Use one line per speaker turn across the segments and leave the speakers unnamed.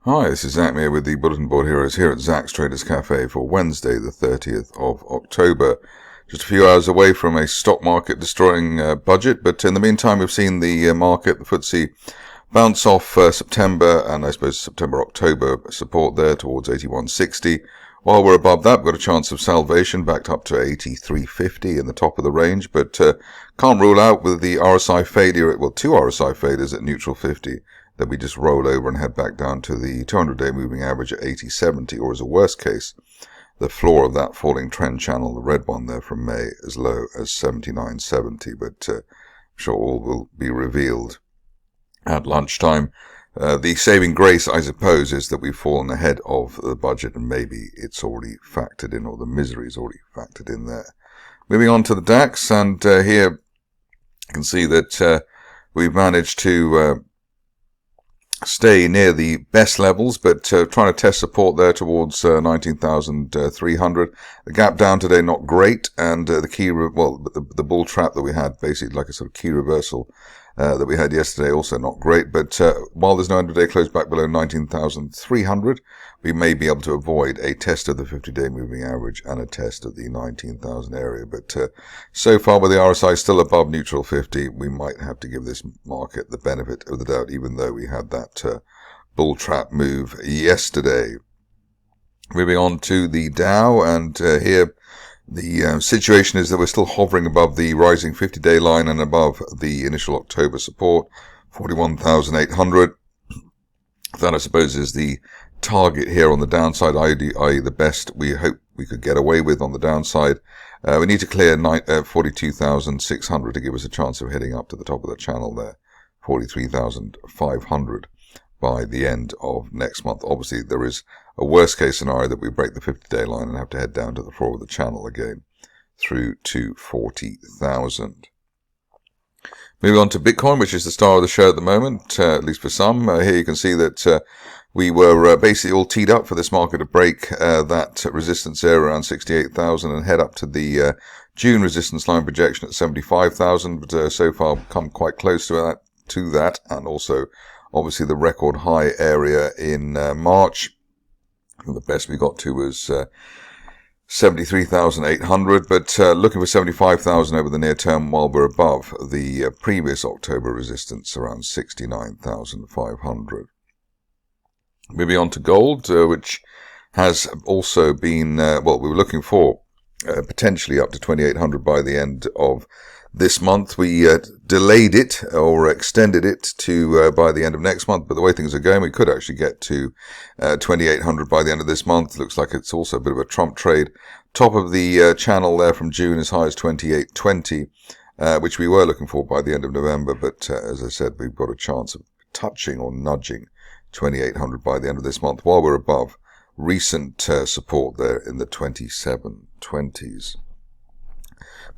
Hi, this is Zach here with the Bulletin Board Heroes here at Zach's Traders Cafe for Wednesday, the 30th of October. Just a few hours away from a stock market destroying budget, but in the meantime we've seen the market, the FTSE, bounce off September and I suppose September-October support there towards 8160. While we're above that, we've got a chance of salvation backed up to 8350 in the top of the range, but can't rule out with the RSI failure, well, two RSI failures at neutral 50, that we just roll over and head back down to the 200-day moving average at 8070, or as a worst case, the floor of that falling trend channel, the red one there from May, as low as 7970, but I'm sure all will be revealed at lunchtime. The saving grace, I suppose, is that we've fallen ahead of the budget and maybe it's already factored in, or the misery is already factored in there. Moving on to the DAX, and here you can see that we've managed to stay near the best levels, but trying to test support there towards 19,300. The gap down today not great, and the key, the bull trap that we had, basically like a sort of key reversal that we had yesterday, also not great. But while there's no end-of-day close back below 19,300, we may be able to avoid a test of the 50-day moving average and a test of the 19,000 area. But so far, with the RSI still above neutral 50, we might have to give this market the benefit of the doubt, even though we had that bull trap move yesterday. Moving on to the Dow, and here the situation is that we're still hovering above the rising 50-day line and above the initial October support, 41,800. That, I suppose, is the target here on the downside, i.e. the best we hope we could get away with on the downside. We need to clear 42,600 to give us a chance of heading up to the top of the channel there, 43,500 by the end of next month. Obviously, there is a worst case scenario that we break the 50-day line and have to head down to the floor of the channel again through to 40,000. Moving on to Bitcoin, which is the star of the show at the moment, at least for some. Here you can see that we were basically all teed up for this market to break that resistance area around 68,000 and head up to the June resistance line projection at 75,000, but so far come quite close to that, and also obviously the record high area in March. The best we got to was 73,800, but looking for 75,000 over the near term, while we're above the previous October resistance around 69,500. Moving on to gold, which has also been, we were looking for potentially up to 2,800 by the end of this month. We delayed it or extended it to by the end of next month, but the way things are going, we could actually get to 2,800 by the end of this month. Looks like it's also a bit of a trump trade. Top of the channel there from June as high as 2,820, which we were looking for by the end of November, but as I said, we've got a chance of touching or nudging 2,800 by the end of this month, while we're above recent support there in the 2720s.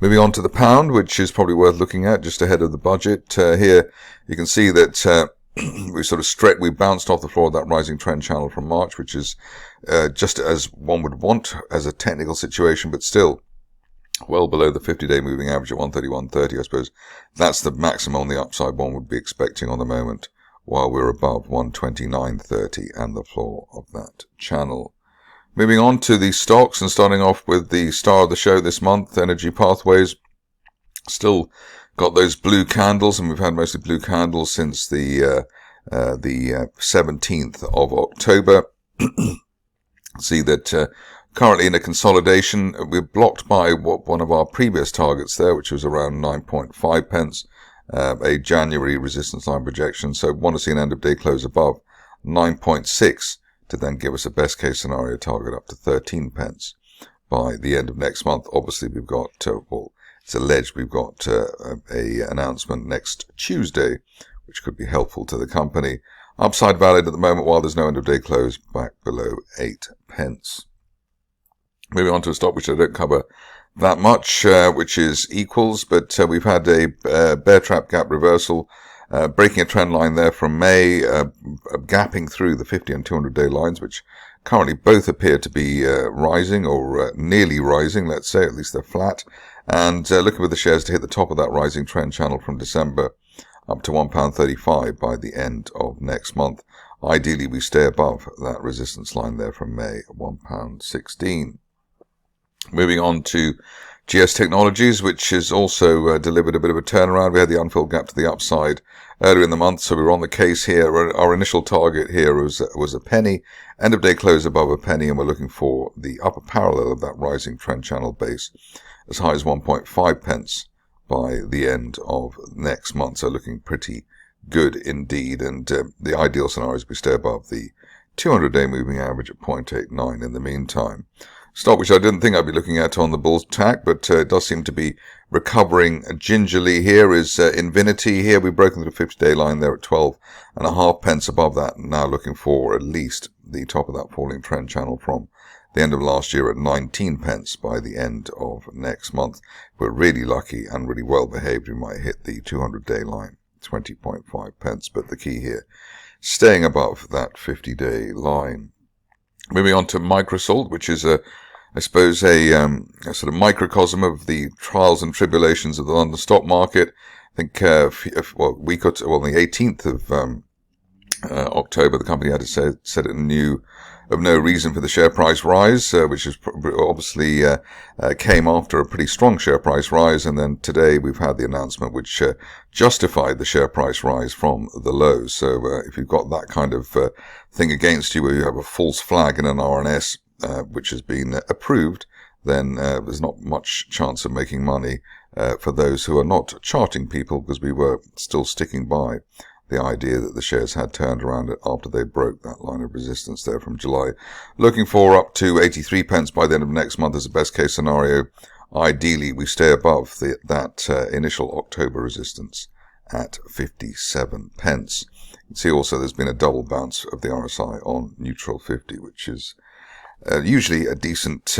Moving on to the pound, which is probably worth looking at just ahead of the budget. Here you can see that we bounced off the floor of that rising trend channel from March, which is just as one would want as a technical situation, but still well below the 50-day moving average at 131.30. I suppose that's the maximum on the upside one would be expecting on the moment, while we're above 129.30 and the floor of that channel. Moving on to the stocks, and starting off with the star of the show this month, EnergyPathways. Still got those blue candles, and we've had mostly blue candles since the 17th of October. See that currently in a consolidation. We're blocked by one of our previous targets there, which was around 9.5 pence, a January resistance line projection. So want to see an end of day close above 9.6. to then give us a best case scenario target up to 13 pence by the end of next month. Obviously, we've got, it's alleged we've got a announcement next Tuesday, which could be helpful to the company. Upside valid at the moment, while there's no end of day close, back below 8 pence. Moving on to a stock which I don't cover that much, which is Equals, but we've had a bear trap gap reversal, breaking a trend line there from May, gapping through the 50 and 200-day lines, which currently both appear to be rising, or nearly rising, let's say, at least they're flat, and looking for the shares to hit the top of that rising trend channel from December up to £1.35 by the end of next month. Ideally, we stay above that resistance line there from May at £1.16. Moving on to GSTechnologies, which has also delivered a bit of a turnaround. We had the unfilled gap to the upside earlier in the month, so we were on the case here. Our initial target here was a penny, end of day close above a penny, and we're looking for the upper parallel of that rising trend channel base as high as 1.5 pence by the end of next month. So looking pretty good indeed, and the ideal scenario is we stay above the 200-day moving average at 0.89 in the meantime. Stock which I didn't think I'd be looking at on the bull's tack, but it does seem to be recovering gingerly here is Invinity. Here we've broken the 50-day line there at 12.5 pence above that, now looking for at least the top of that falling trend channel from the end of last year at 19 pence by the end of next month. If we're really lucky and really well behaved, we might hit the 200-day line, 20.5 pence, but the key here, staying above that 50-day line. Moving on to MicroSalt, which is I suppose a sort of microcosm of the trials and tribulations of the London stock market. I think on the 18th of October, the company had said it knew of no reason for the share price rise, which is obviously came after a pretty strong share price rise, and then today we've had the announcement which justified the share price rise from the lows. So if you've got that kind of thing against you, where you have a false flag in an RNS which has been approved, then there's not much chance of making money for those who are not charting people, because we were still sticking by the idea that the shares had turned around after they broke that line of resistance there from July. Looking for up to 83 pence by the end of next month as a best case scenario. Ideally, we stay above that initial October resistance at 57 pence. You can see also there's been a double bounce of the RSI on neutral 50, which is usually a decent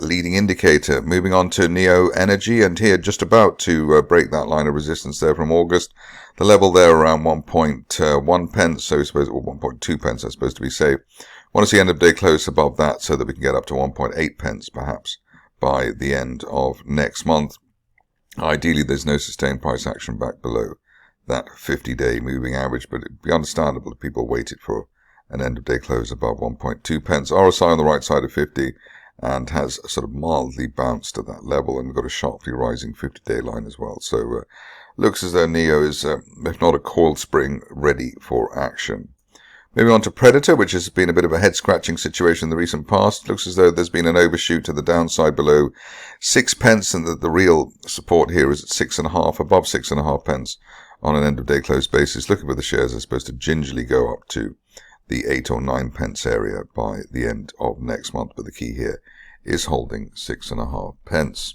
leading indicator. Moving on to Neo Energy, and here just about to break that line of resistance there from August. The level there around 1.1 pence, so I suppose, or 1.2 pence, I suppose to be safe. Want to see end of day close above that so that we can get up to 1.8 pence perhaps by the end of next month. Ideally, there's no sustained price action back below that 50-day moving average, but it'd be understandable if people waited for an end of day close above 1.2 pence. RSI on the right side of 50 and has sort of mildly bounced at that level, and we've got a sharply rising 50-day line as well. So looks as though Neo is, if not a coiled spring, ready for action. Moving on to Predator, which has been a bit of a head-scratching situation in the recent past. Looks as though there's been an overshoot to the downside below 6 pence, and that the real support here is at 6.5, above 6.5 pence on an end-of-day close basis. Looking for the shares are supposed to gingerly go up to the 8 or 9 pence area by the end of next month, but the key here is holding 6.5 pence.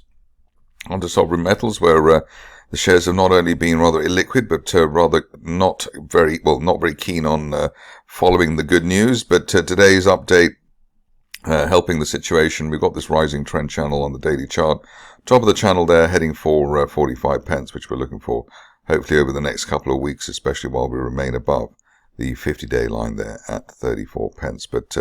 On to Soveng Metals, where the shares have not only been rather illiquid, but rather not very keen on following the good news. But today's update helping the situation. We've got this rising trend channel on the daily chart. Top of the channel there, heading for 45 pence, which we're looking for hopefully over the next couple of weeks, especially while we remain above the 50-day line there at 34 pence. But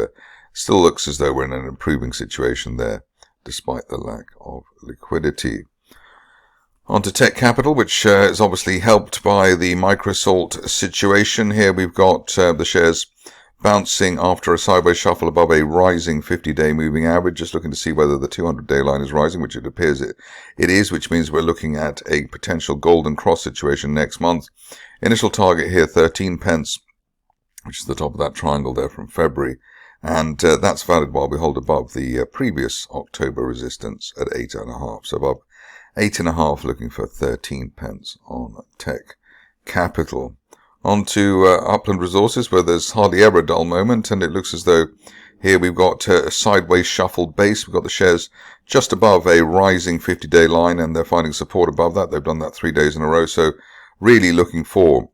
still looks as though we're in an improving situation there, despite the lack of liquidity. On to Tekcapital, which is obviously helped by the MicroSalt situation. Here we've got the shares bouncing after a sideways shuffle above a rising 50-day moving average, just looking to see whether the 200-day line is rising, which it appears it is, which means we're looking at a potential golden cross situation next month. Initial target here, 13 pence, which is the top of that triangle there from February, and that's valid while we hold above the previous October resistance at 8.5. So above 8.5, looking for 13 pence on Tekcapital. On to Upland Resources, where there's hardly ever a dull moment, and it looks as though here we've got a sideways shuffled base. We've got the shares just above a rising 50-day line, and they're finding support above that. They've done that 3 days in a row, so really looking for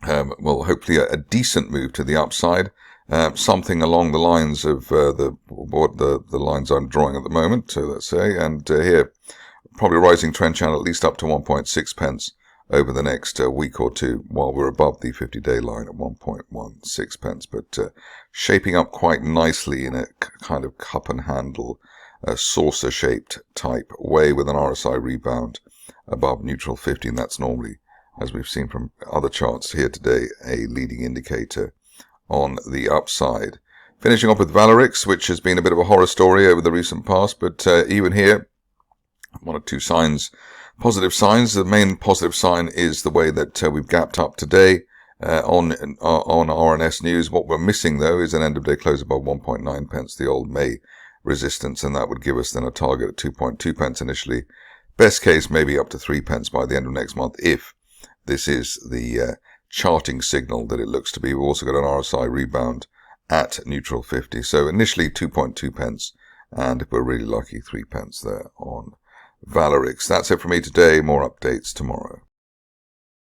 hopefully a decent move to the upside, something along the lines of the lines I'm drawing at the moment, so let's say, and here probably a rising trend channel at least up to 1.6 pence over the next week or two, while we're above the 50-day line at 1.16 pence, but shaping up quite nicely in a kind of cup and handle, saucer-shaped type way, with an RSI rebound above neutral 50, and that's normally, as we've seen from other charts here today, a leading indicator on the upside. Finishing off with ValiRx, which has been a bit of a horror story over the recent past, but even here, one or two signs, positive signs. The main positive sign is the way that we've gapped up today on RNS News. What we're missing, though, is an end-of-day close above 1.9 pence, the old May resistance, and that would give us then a target at 2.2 pence initially. Best case, maybe up to 3 pence by the end of next month, if this is the charting signal that it looks to be. We've also got an RSI rebound at neutral 50. So initially 2.2 pence, and if we're really lucky, 3 pence there on ValiRx. That's it for me today. More updates tomorrow.